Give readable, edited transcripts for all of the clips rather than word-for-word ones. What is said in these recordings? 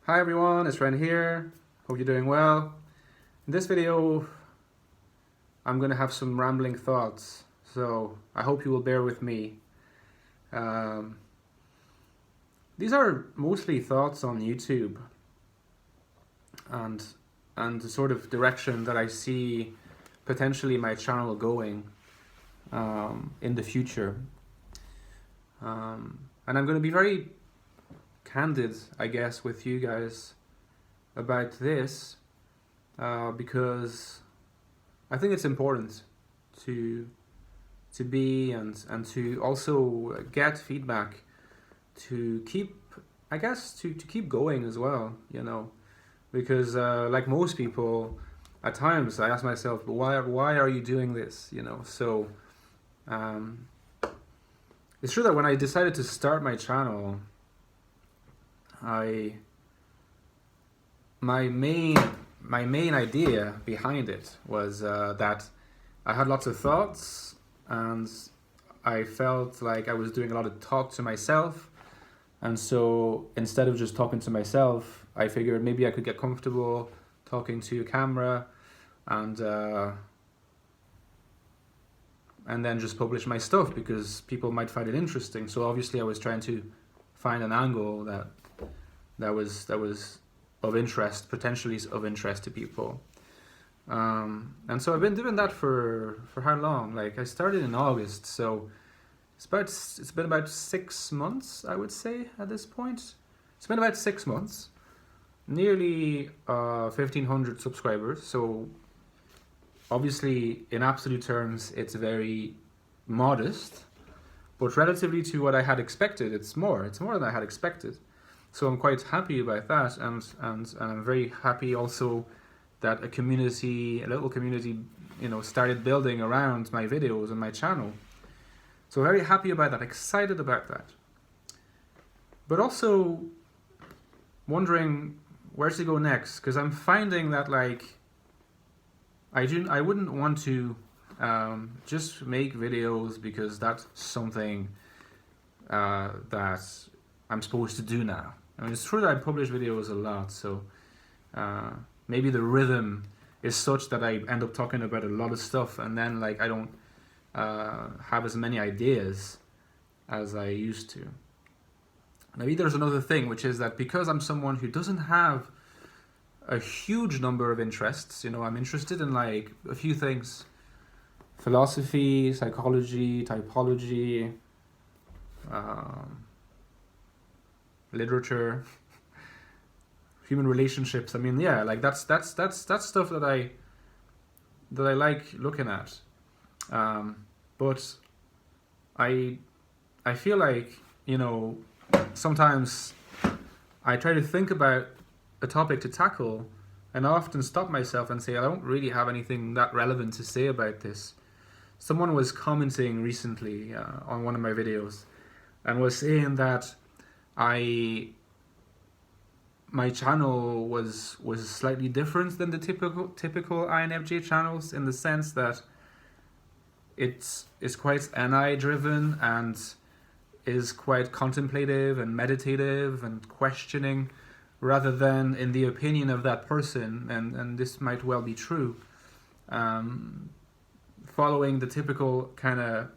Hi everyone, it's Ren here. Hope you're doing well. In this video, I'm going to have some rambling thoughts, so I hope you will bear with me. These are mostly thoughts on YouTube and the sort of direction that I see potentially my channel going in the future. And I'm going to be very candid, I guess, with you guys about this because I think it's important to be and to also get feedback to keep, I guess, to keep going as well, you know, because like most people, at times I ask myself, but why are you doing this, you know? So it's true that when I decided to start my channel, my main idea behind it was that I had lots of thoughts and I felt like I was doing a lot of talk to myself, and so instead of just talking to myself, I figured maybe I could get comfortable talking to a camera and then just publish my stuff because people might find it interesting. So obviously I was trying to find an angle that was of interest, potentially of interest to people. And so I've been doing that for how long? Like I started in August, so it's been about 6 months, I would say, at this point. It's been about 6 months, nearly 1,500 subscribers. So obviously, in absolute terms, it's very modest, but relatively to what I had expected, it's more than I had expected. So I'm quite happy about that, and I'm very happy also that a little community, you know, started building around my videos and my channel. So very happy about that, excited about that. But also wondering where to go next, because I'm finding that like I wouldn't want to just make videos because that's something that I'm supposed to do now. I mean, it's true that I publish videos a lot, so maybe the rhythm is such that I end up talking about a lot of stuff, and then like I don't have as many ideas as I used to. Maybe there's another thing, which is that because I'm someone who doesn't have a huge number of interests, you know, I'm interested in like a few things: philosophy, psychology, typology, literature, human relationships. I mean, yeah, like that's stuff that I like looking at. But I feel like, you know, sometimes I try to think about a topic to tackle, and I often stop myself and say I don't really have anything that relevant to say about this. Someone was commenting recently on one of my videos and was saying that my channel was slightly different than the typical INFJ channels, in the sense that it's quite NI driven and is quite contemplative and meditative and questioning, rather than in the opinion of that person, and this might well be true, following the typical kind of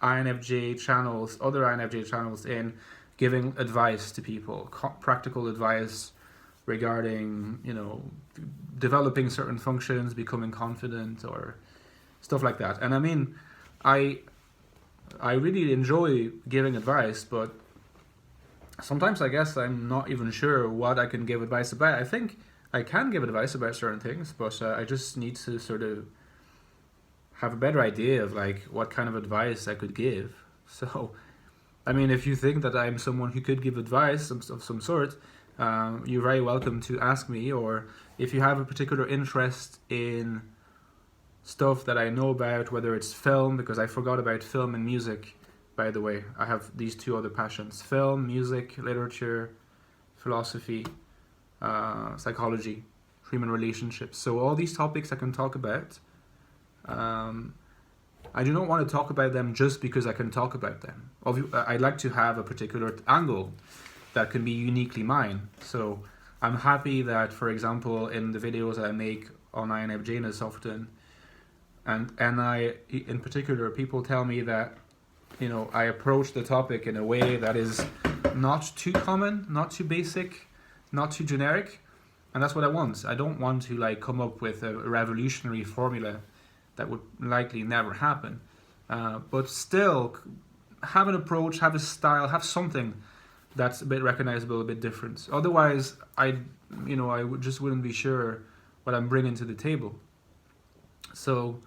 INFJ channels, other INFJ channels, in giving advice to people, practical advice regarding, you know, developing certain functions, becoming confident, or stuff like that. And I mean, I really enjoy giving advice, but sometimes I guess I'm not even sure what I can give advice about. I think I can give advice about certain things, but I just need to sort of have a better idea of like what kind of advice I could give. So I mean, if you think that I'm someone who could give advice of some sort, you're very welcome to ask me. Or if you have a particular interest in stuff that I know about, whether it's film, because I forgot about film and music, by the way. I have these two other passions: film, music, literature, philosophy, psychology, human relationships. So all these topics I can talk about. I do not want to talk about them just because I can talk about them. I'd like to have a particular angle that can be uniquely mine. So I'm happy that, for example, in the videos that I make on INFJ often, and I in particular, people tell me that I approach the topic in a way that is not too common, not too basic, not too generic, and that's what I want. I don't want to like come up with a revolutionary formula that would likely never happen, but still have an approach, have a style, have something that's a bit recognizable, a bit different. Otherwise, I wouldn't be sure what I'm bringing to the table. So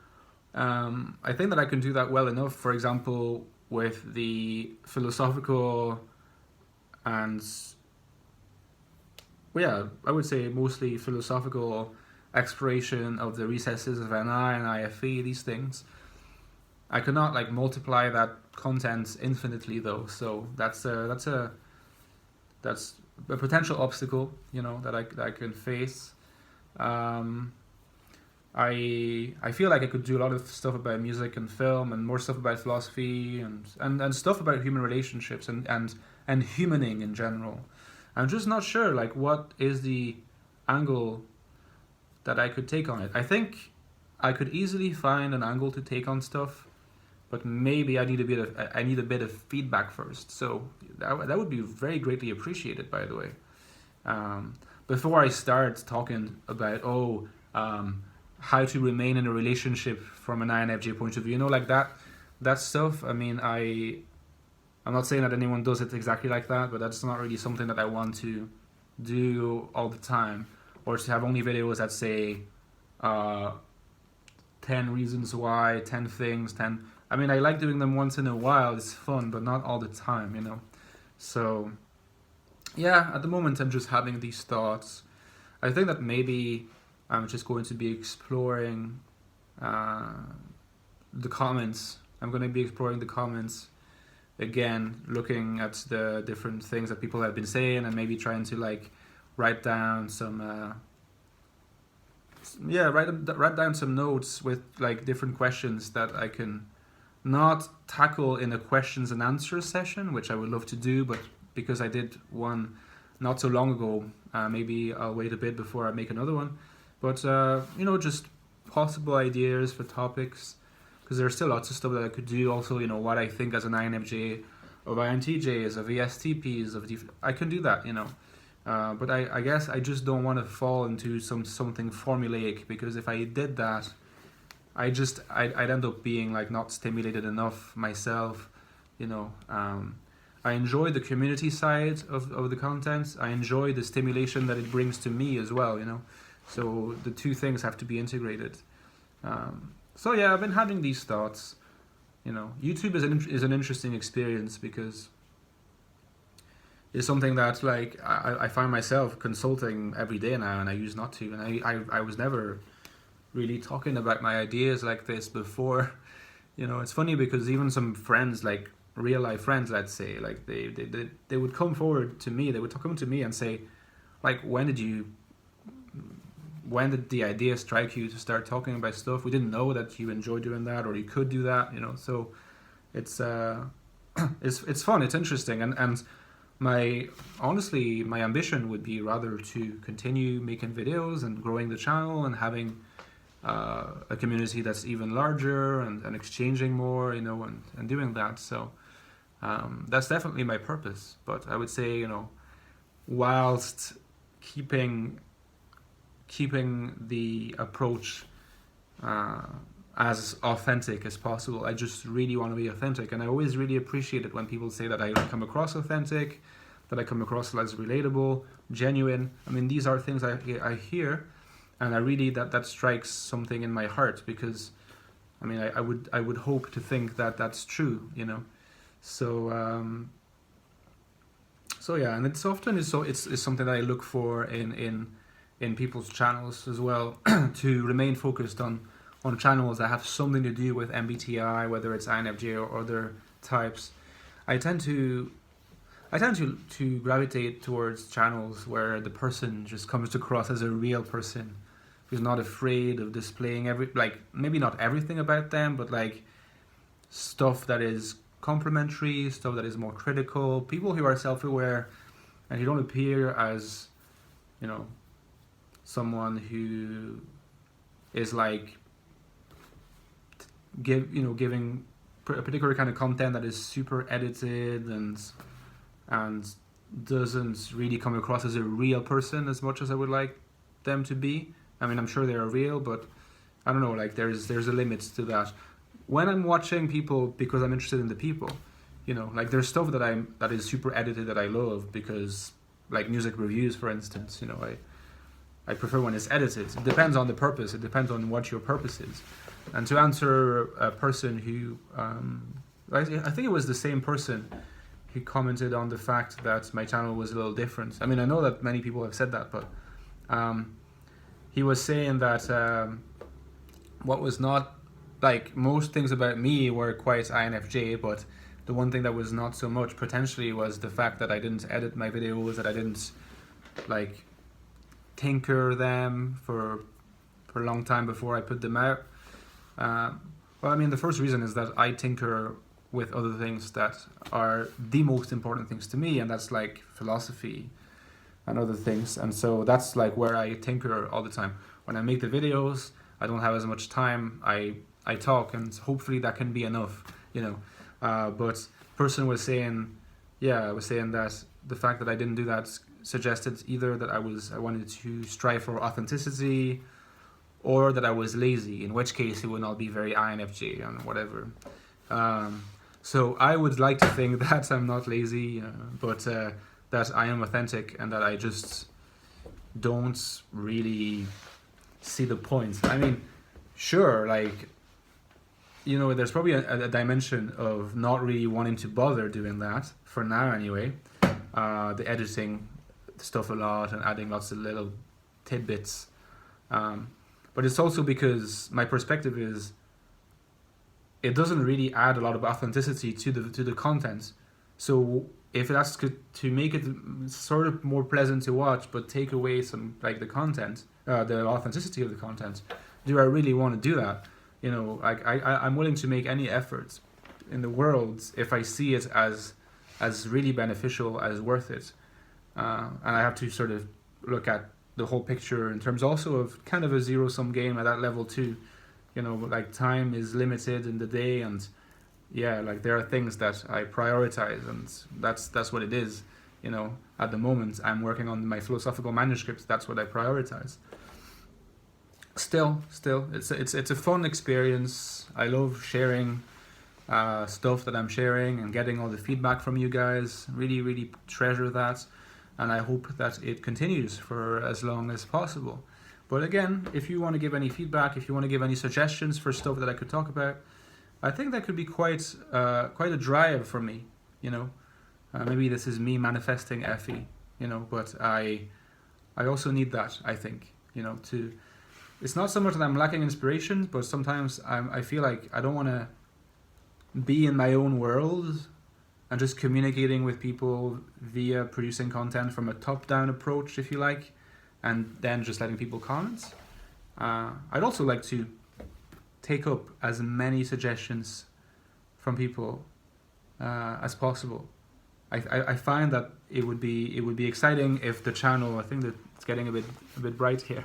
I think that I can do that well enough. For example, with the philosophical and I would say mostly philosophical exploration of the recesses of NI and IFE, these things. I cannot like multiply that content infinitely though, so that's a potential obstacle, that I can face. I feel like I could do a lot of stuff about music and film, and more stuff about philosophy, and stuff about human relationships and humaning in general. I'm just not sure like what is the angle that I could take on it. I think I could easily find an angle to take on stuff, but maybe I need a bit of feedback first. So that would be very greatly appreciated, by the way. Before I start talking about how to remain in a relationship from an INFJ point of view, like that stuff. I mean, I'm not saying that anyone does it exactly like that, but that's not really something that I want to do all the time, or to have only videos that say 10 reasons why, 10 things, 10. I mean, I like doing them once in a while, it's fun, but not all the time, So, yeah, at the moment I'm just having these thoughts. I think that maybe I'm just going to be exploring the comments. I'm going to be exploring the comments again, looking at the different things that people have been saying, and maybe trying to like write down some write down some notes with like different questions that I can not tackle in a questions and answers session, which I would love to do, but because I did one not so long ago, maybe I'll wait a bit before I make another one. But just possible ideas for topics, because there's still lots of stuff that I could do. Also, what I think as an INFJ of INTJs, of ESTPs, I can do that, But I guess I just don't want to fall into something formulaic, because if I did that, I'd end up being like not stimulated enough myself, I enjoy the community side of the content. I enjoy the stimulation that it brings to me as well, So the two things have to be integrated. So yeah, I've been having these thoughts. YouTube is an interesting experience, because it's something that like I find myself consulting every day now, and I used not to, and I was never really talking about my ideas like this before. It's funny because even some friends, like real life friends, let's say, like they would come forward to me, they would come to me and say, like, when did the idea strike you to start talking about stuff? We didn't know that you enjoy doing that, or you could do that, So it's it's fun, it's interesting, and my ambition would be rather to continue making videos and growing the channel and having a community that's even larger and exchanging more, and doing that. So that's definitely my purpose. But I would say, whilst keeping the approach as authentic as possible. I just really want to be authentic, and I always really appreciate it when people say that I come across authentic, that I come across as relatable, genuine. I mean, these are things I hear, and I really that strikes something in my heart, because I mean, I would hope to think that that's true, So so yeah, and it's often it's something that I look for in people's channels as well, to remain focused on channels that have something to do with MBTI, whether it's INFJ or other types. I tend to gravitate towards channels where the person just comes across as a real person, who's not afraid of displaying maybe not everything about them, but like stuff that is complimentary, stuff that is more critical, people who are self-aware and who don't appear as you know, someone who is like giving a particular kind of content that is super edited and doesn't really come across as a real person as much as I would like them to be. I mean, I'm sure they are real, but I don't know, like there's a limit to that. When I'm watching people because I'm interested in the people, you know, like there's stuff that is super edited that I love, because like music reviews, for instance, you know, I prefer when it's edited. It depends on the purpose. It depends on what your purpose is. And to answer a person who, I think it was the same person who commented on the fact that my channel was a little different. I mean, I know that many people have said that, but he was saying that what was not, like, most things about me were quite INFJ, but the one thing that was not so much potentially was the fact that I didn't edit my videos, that I didn't like tinker them for a long time before I put them out. Well, I mean, the first reason is that I tinker with other things that are the most important things to me, and that's like philosophy and other things. And so that's like where I tinker all the time. When I make the videos, I don't have as much time. I talk, and hopefully that can be enough, you know. But person was saying, I was saying that the fact that I didn't do that suggested either that I wanted to strive for authenticity, or that I was lazy, in which case it would not be very INFJ and whatever. So I would like to think that I'm not lazy, but that I am authentic, and that I just don't really see the point. I mean, sure, like, you know, there's probably a dimension of not really wanting to bother doing that, for now anyway. The editing stuff a lot and adding lots of little tidbits. But it's also because my perspective is it doesn't really add a lot of authenticity to the content. So if that's to make it sort of more pleasant to watch, but take away some, like, the content, the authenticity of the content, do I really want to do that? You know, like I'm willing to make any effort in the world if I see it as really beneficial, as worth it. And I have to sort of look at the whole picture in terms also of kind of a zero-sum game at that level too. You know, like, time is limited in the day, and like there are things that I prioritize, and that's what it is. You know, at the moment I'm working on my philosophical manuscripts. That's what I prioritize. Still, it's a fun experience. I love sharing stuff that I'm sharing and getting all the feedback from you guys. Really, really treasure that, and I hope that it continues for as long as possible. But again, if you want to give any feedback, if you want to give any suggestions for stuff that I could talk about, I think that could be quite a drive for me. You know, maybe this is me manifesting Effie. You know, but I also need that. I think, you know, to. It's not so much that I'm lacking inspiration, but sometimes I feel like I don't want to be in my own world and just communicating with people via producing content from a top-down approach, if you like, and then just letting people comment. I'd also like to take up as many suggestions from people as possible. I find that it would be exciting if the channel, I think that it's getting a bit bright here.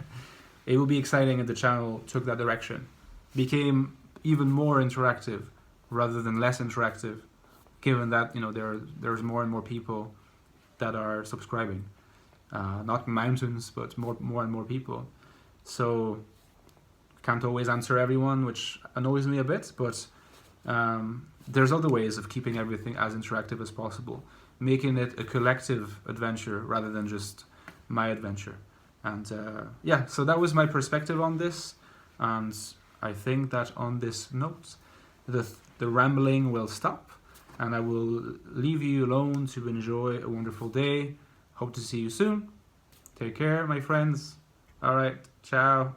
It would be exciting if the channel took that direction, became even more interactive rather than less interactive, given that, you know, there's more and more people that are subscribing. Not mountains, but more and more people. So can't always answer everyone, which annoys me a bit, but there's other ways of keeping everything as interactive as possible, making it a collective adventure rather than just my adventure. And so that was my perspective on this, and I think that on this note, the rambling will stop, and I will leave you alone to enjoy a wonderful day. Hope to see you soon. Take care, my friends. All right, ciao.